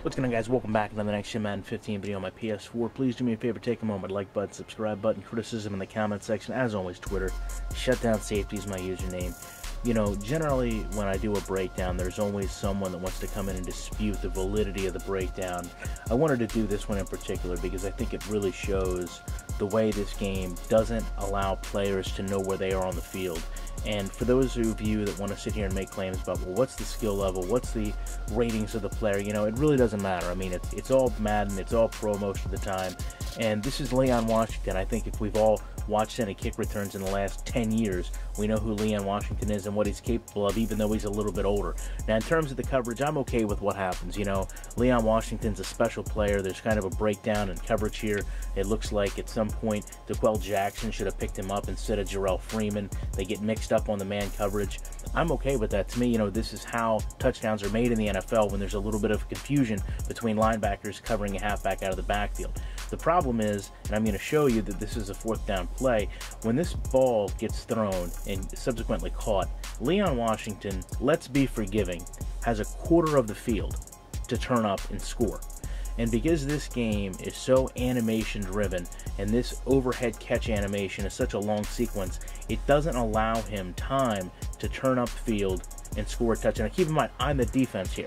What's going on, guys? Welcome back to another next Madden 15 video on my PS4. Please do me a favor, take a moment, like button, subscribe button, criticism in the comment section. As always, Twitter, Shutdown Safety is my username. You know, generally when I do a breakdown, there's always someone that wants to come in and dispute the validity of the breakdown. I wanted to do this one in particular because I think it really shows the way this game doesn't allow players to know where they are on the field. And for those of you that want to sit here and make claims about, well, what's the skill level, what's the ratings of the player, you know, it really doesn't matter. I mean, it's all Madden, it's all pro most of the time. And this is Leon Washington. I think if we've all watched any kick returns in the last 10 years, we know who Leon Washington is and what he's capable of, even though he's a little bit older. Now, in terms of the coverage, I'm okay with what happens. You know, Leon Washington's a special player. There's kind of a breakdown in coverage here. It looks like at some point, DeQuell Jackson should have picked him up instead of Jarrell Freeman. They get mixed up on the man coverage. I'm okay with that. To me, you know, this is how touchdowns are made in the NFL, when there's a little bit of confusion between linebackers covering a halfback out of the backfield. The problem is, and I'm going to show you that this is a fourth down play, when this ball gets thrown and subsequently caught, Leon Washington, let's be forgiving, has a quarter of the field to turn up and score. And because this game is so animation driven and this overhead catch animation is such a long sequence, it doesn't allow him time to turn up field and score a touchdown. Now, keep in mind, I'm the defense here.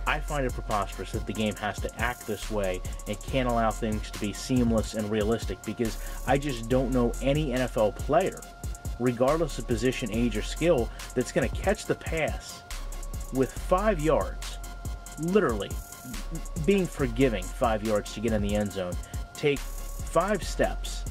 I find it preposterous that the game has to act this way and can't allow things to be seamless and realistic, because I just don't know any NFL player, regardless of position, age, or skill, that's going to catch the pass with 5 yards, literally being forgiving 5 yards to get in the end zone, take 5 steps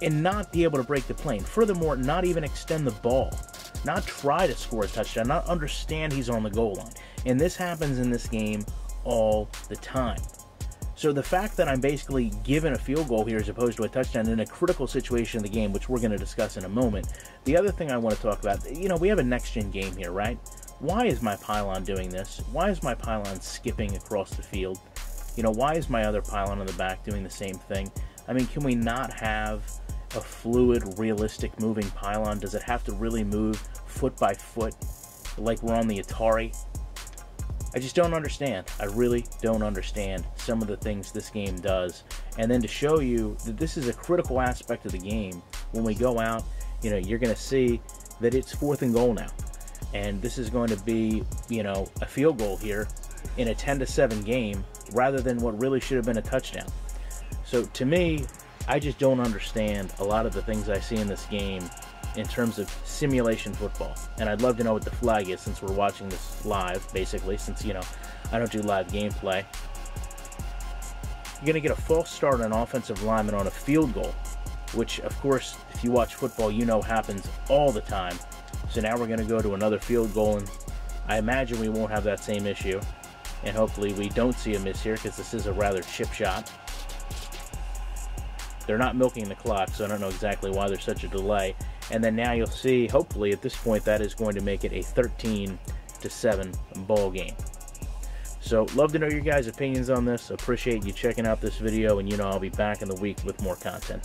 and not be able to break the plane. Furthermore, not even extend the ball, not try to score a touchdown, not understand he's on the goal line. And this happens in this game all the time. So the fact that I'm basically given a field goal here as opposed to a touchdown in a critical situation of the game, which we're going to discuss in a moment. The other thing I want to talk about, you know, we have a next-gen game here, right? Why is my pylon doing this? Why is my pylon skipping across the field? You know, why is my other pylon in the back doing the same thing? I mean, can we not have a fluid, realistic moving pylon? Does it have to really move foot by foot like we're on the Atari? I just don't understand. I really don't understand some of the things this game does. And then to show you that this is a critical aspect of the game, when we go out, you know, you're going to see that it's 4th and goal now. And this is going to be, you know, a field goal here in a 10-7 game rather than what really should have been a touchdown. So to me, I just don't understand a lot of the things I see in this game in terms of simulation football. And I'd love to know what the flag is, since we're watching this live, basically, since, you know, I don't do live gameplay. You're going to get a false start on an offensive lineman on a field goal, which, of course, if you watch football, you know happens all the time. So now we're going to go to another field goal, and I imagine we won't have that same issue. And hopefully we don't see a miss here, because this is a rather chip shot. They're not milking the clock, so I don't know exactly why there's such a delay. And then now you'll see, hopefully at this point, that is going to make it a 13-7 ball game. So, love to know your guys' opinions on this. Appreciate you checking out this video, and you know I'll be back in the week with more content.